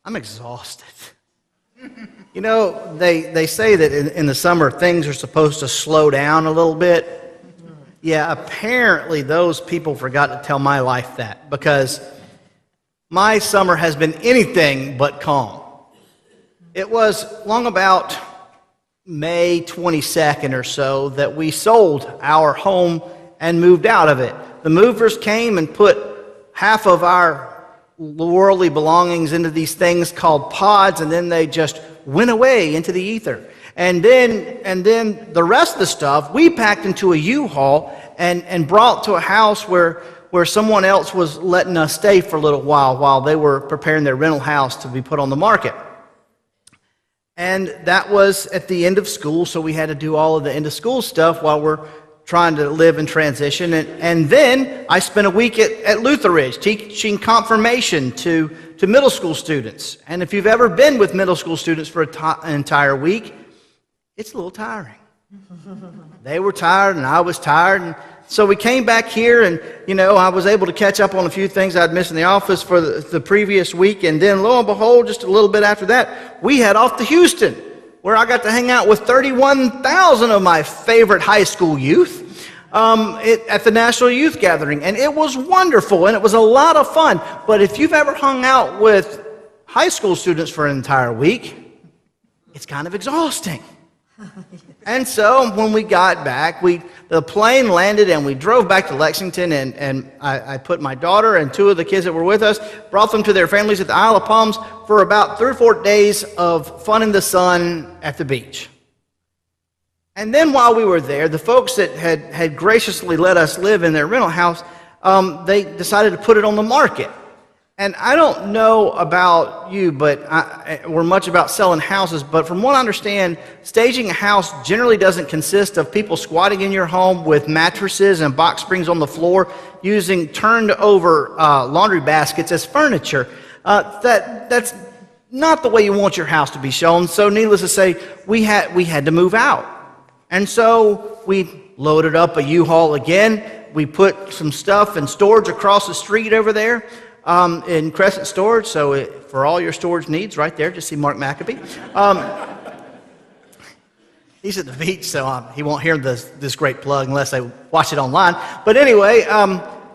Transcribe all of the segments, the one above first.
I'm exhausted. You know, they say that in the summer things are supposed to slow down a little bit. Yeah, apparently those people forgot to tell my life that, because my summer has been anything but calm. It was long about May 22nd or so that we sold our home and moved out of it. The movers came and put half of our worldly belongings into these things called pods, and then they just went away into the ether. And then the rest of the stuff we packed into a U-Haul and brought to a house where someone else was letting us stay for a little while they were preparing their rental house to be put on the market. And that was at the end of school, so we had to do all of the end of school stuff while we're trying to live in transition. And then I spent a week at Lutheran teaching confirmation to middle school students. And if you've ever been with middle school students for an entire week, it's a little tiring. They were tired and I was tired. And so we came back here and, I was able to catch up on a few things I'd missed in the office for the previous week. And then lo and behold, just a little bit after that, we head off to Houston, where I got to hang out with 31,000 of my favorite high school youth at the National Youth Gathering. And it was wonderful, and it was a lot of fun. But if you've ever hung out with high school students for an entire week, it's kind of exhausting. And so when we got back, the plane landed and we drove back to Lexington, and I put my daughter and two of the kids that were with us, brought them to their families at the Isle of Palms for about 3 or 4 days of fun in the sun at the beach. And then while we were there, the folks that had graciously let us live in their rental house, they decided to put it on the market. And I don't know about you, we're much about selling houses, but from what I understand, staging a house generally doesn't consist of people squatting in your home with mattresses and box springs on the floor, using turned over laundry baskets as furniture. That's not the way you want your house to be shown. So needless to say, we had to move out. And so we loaded up a U-Haul again. We put some stuff in storage across the street over there. In Crescent Storage, so for all your storage needs, right there, just see Mark McAbee. He's at the beach, so he won't hear this great plug unless they watch it online. But anyway,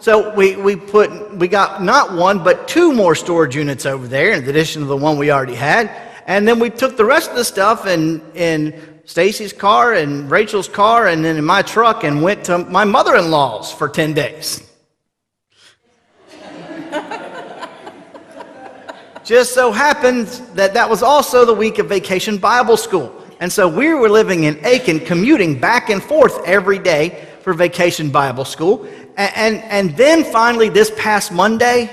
so we got not one but 2 more storage units over there, in addition to the one we already had. And then we took the rest of the stuff in Stacy's car and Rachel's car, and then in my truck, and went to my mother-in-law's for 10 days. Just so happened that was also the week of Vacation Bible School. And so we were living in Aiken, commuting back and forth every day for Vacation Bible School. And then finally, this past Monday,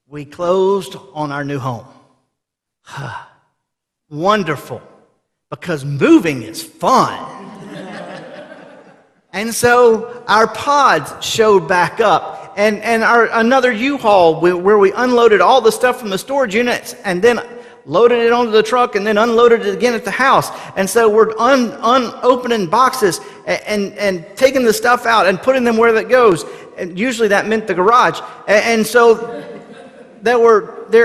we closed on our new home. Wonderful, because moving is fun. And so our pods showed back up. And another U-Haul where we unloaded all the stuff from the storage units and then loaded it onto the truck and then unloaded it again at the house. And so we're opening boxes and taking the stuff out and putting them where that goes. And usually that meant the garage. And so there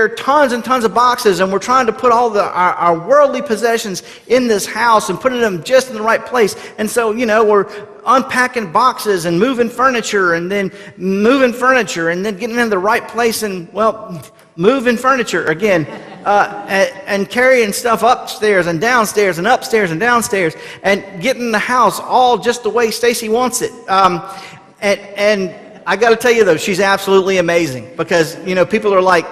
are tons and tons of boxes, and we're trying to put all our worldly possessions in this house and putting them just in the right place. And so, we're unpacking boxes and moving furniture and then getting in the right place and, moving furniture again and carrying stuff upstairs and downstairs and upstairs and downstairs and getting the house all just the way Stacy wants it. And I got to tell you, though, she's absolutely amazing, because, people are like,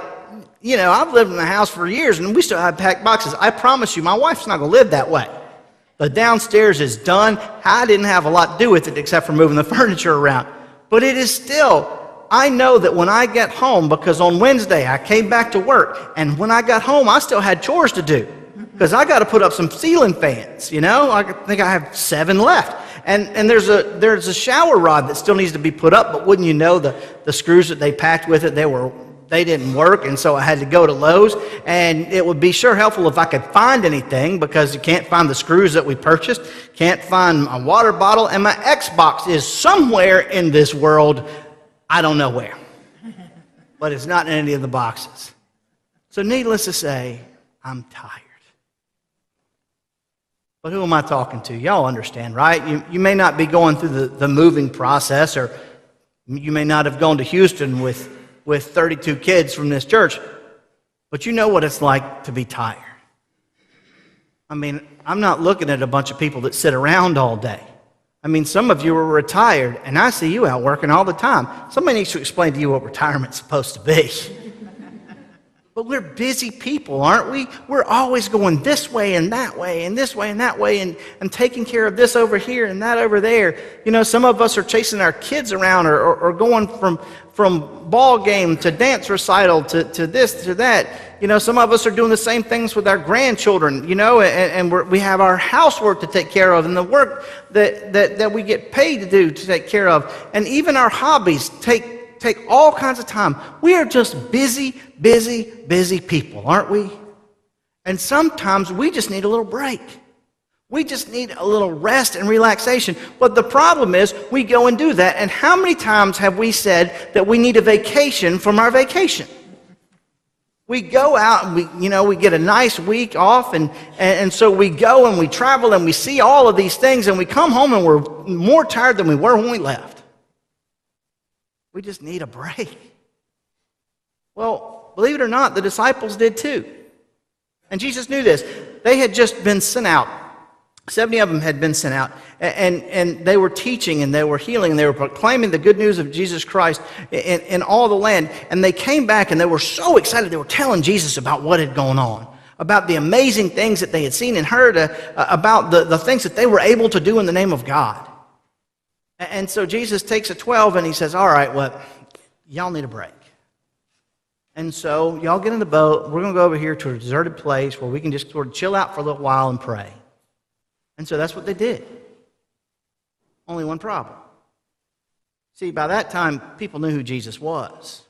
I've lived in the house for years and we still have packed boxes. I promise you, my wife's not going to live that way. The downstairs is done. I didn't have a lot to do with it except for moving the furniture around. But it is still, I know that when I get home, because on Wednesday I came back to work, and when I got home I still had chores to do, because I got to put up some ceiling fans. I think I have 7 left. And there's a shower rod that still needs to be put up, but wouldn't you know, the screws that they packed with it, they didn't work, and so I had to go to Lowe's. And it would be sure helpful if I could find anything, because you can't find the screws that we purchased, can't find a water bottle, and my Xbox is somewhere in this world, I don't know where. But it's not in any of the boxes. So needless to say, I'm tired. But who am I talking to? Y'all understand, right? You may not be going through the moving process, or you may not have gone to Houston with 32 kids from this church, but you know what it's like to be tired. I mean, I'm not looking at a bunch of people that sit around all day. I mean, some of you are retired, and I see you out working all the time. Somebody needs to explain to you what retirement's supposed to be. But we're busy people, aren't we? We're always going this way and that way and this way and that way and taking care of this over here and that over there. You know, some of us are chasing our kids around or going from ball game to dance recital to this to that. You know, some of us are doing the same things with our grandchildren, you know, and we have our housework to take care of and the work that we get paid to do to take care of. And even our hobbies take all kinds of time. We are just busy people, aren't we? And sometimes we just need a little break. We just need a little rest and relaxation. But the problem is we go and do that. And how many times have we said that we need a vacation from our vacation? We go out and we get a nice week off, and so we go and we travel and we see all of these things, and we come home and we're more tired than we were when we left. We just need a break. Well, believe it or not, the disciples did too. And Jesus knew this. They had just been sent out. 70 of them had been sent out. And they were teaching and they were healing and they were proclaiming the good news of Jesus Christ in all the land. And they came back and they were so excited. They were telling Jesus about what had gone on, about the amazing things that they had seen and heard, about the things that they were able to do in the name of God. And so Jesus takes the 12 and he says, all right, well, y'all need a break. And so y'all get in the boat. We're going to go over here to a deserted place where we can just sort of chill out for a little while and pray. And so that's what they did. Only one problem. See, by that time, people knew who Jesus was.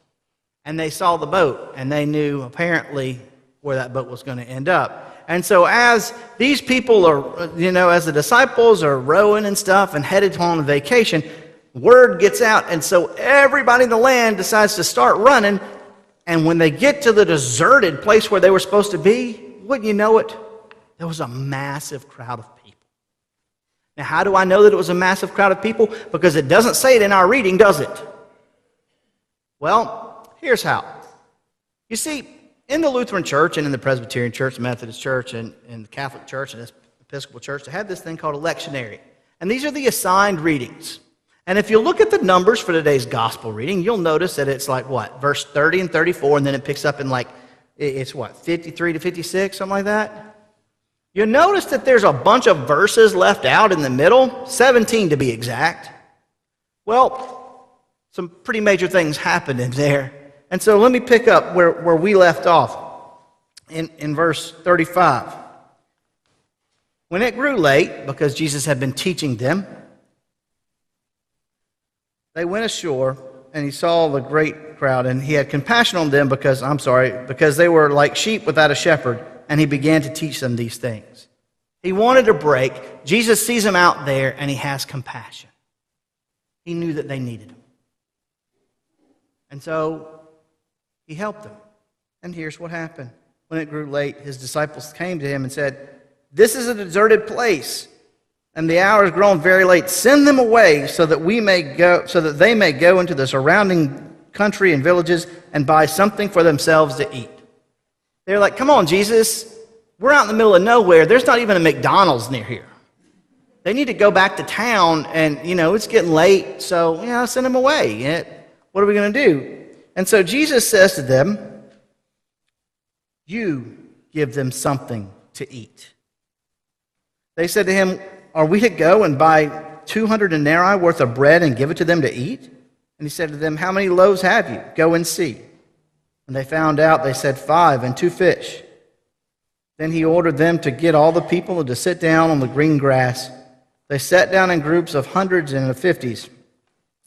And they saw the boat, and they knew apparently where that boat was going to end up. And so as these people are, as the disciples are rowing and stuff and headed on a vacation, word gets out. And so everybody in the land decides to start running. And when they get to the deserted place where they were supposed to be, wouldn't you know it, there was a massive crowd of people. Now, how do I know that it was a massive crowd of people? Because it doesn't say it in our reading, does it? Well, here's how. You see, in the Lutheran Church and in the Presbyterian Church, the Methodist Church, and the Catholic Church and the Episcopal Church, they have this thing called a lectionary. And these are the assigned readings. And if you look at the numbers for today's gospel reading, you'll notice that it's like, verse 30 and 34, and then it picks up in 53 to 56, something like that? You'll notice that there's a bunch of verses left out in the middle, 17 to be exact. Well, some pretty major things happened in there. And so let me pick up where we left off in verse 35. When it grew late, because Jesus had been teaching them, they went ashore, and he saw the great crowd, and he had compassion on them because they were like sheep without a shepherd, and he began to teach them these things. He wanted a break. Jesus sees them out there, and he has compassion. He knew that they needed him. And so he helped them. And here's what happened. When it grew late, his disciples came to him and said, "This is a deserted place, and the hour is grown very late. Send them away so that they may go into the surrounding country and villages and buy something for themselves to eat." They're like, "Come on, Jesus. We're out in the middle of nowhere. There's not even a McDonald's near here. They need to go back to town, and, it's getting late, so, send them away. What are we going to do?" And so Jesus says to them, "You give them something to eat." They said to him, "Are we to go and buy 200 denarii worth of bread and give it to them to eat?" And he said to them, "How many loaves have you? Go and see." When they found out, they said, 5 and 2 fish. Then he ordered them to get all the people to sit down on the green grass. They sat down in groups of hundreds and of 50s.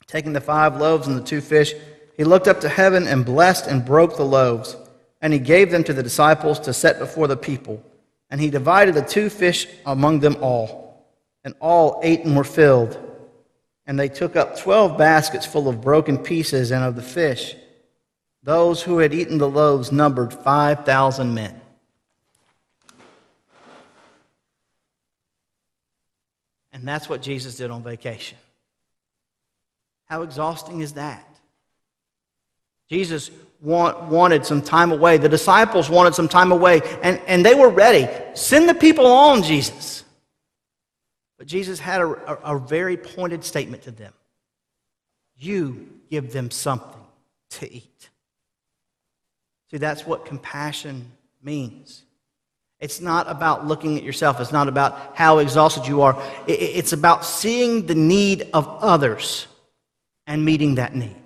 Taking the 5 loaves and the 2 fish, he looked up to heaven and blessed and broke the loaves. And he gave them to the disciples to set before the people. And he divided the 2 fish among them all. And all ate and were filled. And they took up 12 baskets full of broken pieces and of the fish. Those who had eaten the loaves numbered 5,000 men. And that's what Jesus did on vacation. How exhausting is that? Jesus wanted some time away. The disciples wanted some time away, and they were ready. Send the people on, Jesus. But Jesus had a very pointed statement to them. You give them something to eat. See, that's what compassion means. It's not about looking at yourself. It's not about how exhausted you are. It's about seeing the need of others and meeting that need.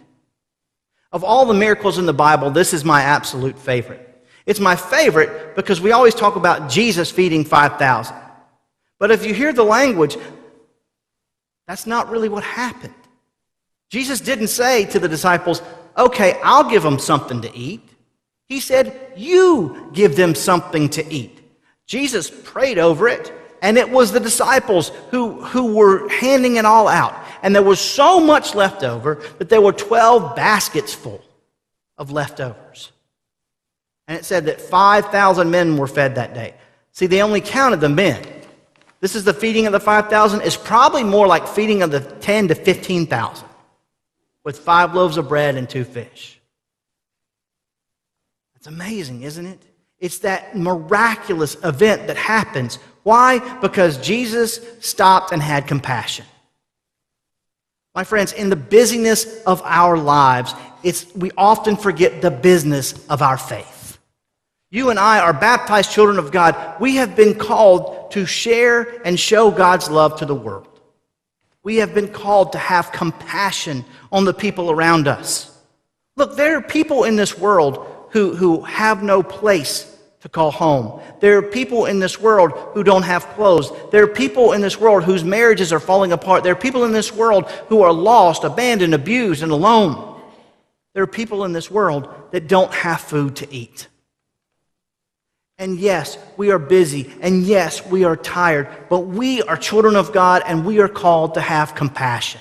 Of all the miracles in the Bible, this is my absolute favorite. It's my favorite because we always talk about Jesus feeding 5,000. But if you hear the language, that's not really what happened. Jesus didn't say to the disciples, okay, I'll give them something to eat. He said, you give them something to eat. Jesus prayed over it, and it was the disciples who were handing it all out. And there was so much left over that there were 12 baskets full of leftovers. And it said that 5,000 men were fed that day. See, they only counted the men. This is the feeding of the 5,000. It's probably more like feeding of the 10 to 15,000 with 5 loaves of bread and 2 fish. It's amazing, isn't it? It's that miraculous event that happens. Why? Because Jesus stopped and had compassion. My friends, in the busyness of our lives, we often forget the business of our faith. You and I are baptized children of God. We have been called to share and show God's love to the world. We have been called to have compassion on the people around us. Look, there are people in this world who have no place to call home. There are people in this world who don't have clothes. There are people in this world whose marriages are falling apart. There are people in this world who are lost, abandoned, abused, and alone. There are people in this world that don't have food to eat. And yes, we are busy, and yes, we are tired, but we are children of God, and we are called to have compassion.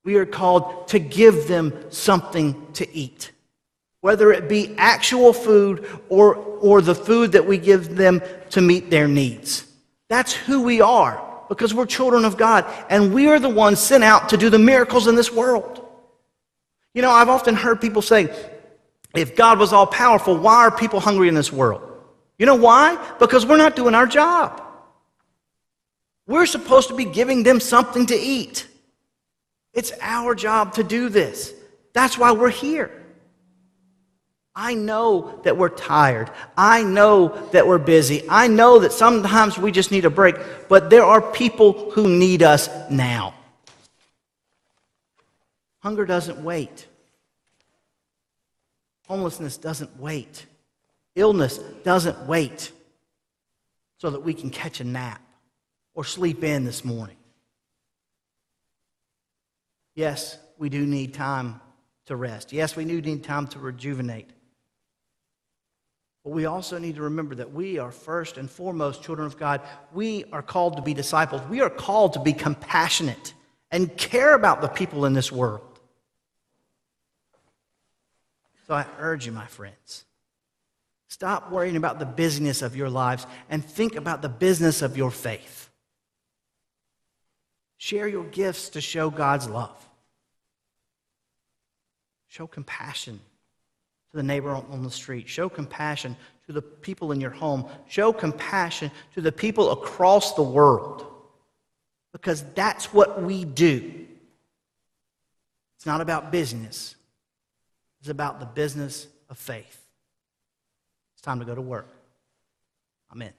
We are called to give them something to eat. Whether it be actual food or the food that we give them to meet their needs. That's who we are, because we're children of God, and we are the ones sent out to do the miracles in this world. You know, I've often heard people say, if God was all powerful, why are people hungry in this world? You know why? Because we're not doing our job. We're supposed to be giving them something to eat. It's our job to do this. That's why we're here. I know that we're tired. I know that we're busy. I know that sometimes we just need a break, but there are people who need us now. Hunger doesn't wait. Homelessness doesn't wait. Illness doesn't wait so that we can catch a nap or sleep in this morning. Yes, we do need time to rest. Yes, we do need time to rejuvenate. But we also need to remember that we are first and foremost children of God. We are called to be disciples. We are called to be compassionate and care about the people in this world. So I urge you, my friends, stop worrying about the busyness of your lives and think about the business of your faith. Share your gifts to show God's love. Show compassion to the neighbor on the street. Show compassion to the people in your home. Show compassion to the people across the world. Because that's what we do. It's not about business. It's about the business of faith. It's time to go to work. Amen.